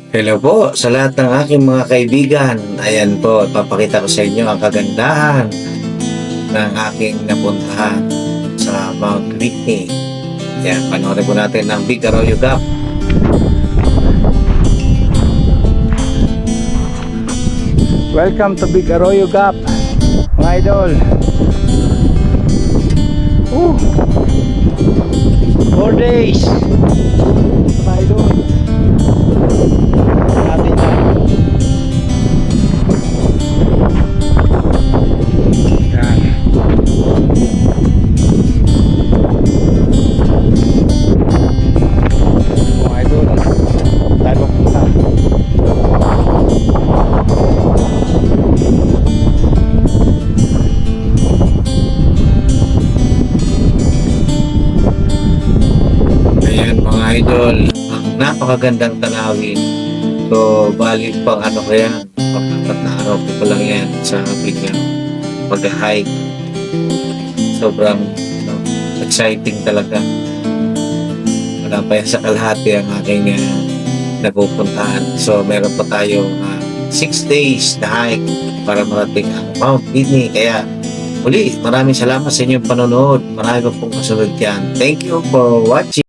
Hello po sa lahat ng aking mga kaibigan. Ayan po, papakita ko sa inyo ang kagandahan ng aking napuntahan sa Mount Whitney. Ayan, panoorin po natin ang Big Arroyo Gap. Welcome to Big Arroyo Gap, mga idol. 4 days, mga idol. Natin yan. Yan. Mga idol, tayo punta. Ayan mga idol, ang napakagandang tanawin. So, bali pang ano kaya, pang-4 na araw ko pa lang yan sa biglang pag-hike. Sobrang exciting talaga. Wala pa yan sa kalahati ang aking napupuntahan. So, meron pa tayo 6 days na hike para marating ang Mount Whitney. Kaya, muli, maraming salamat sa inyong panonood. Marami pa pong kasunod yan. Thank you for watching.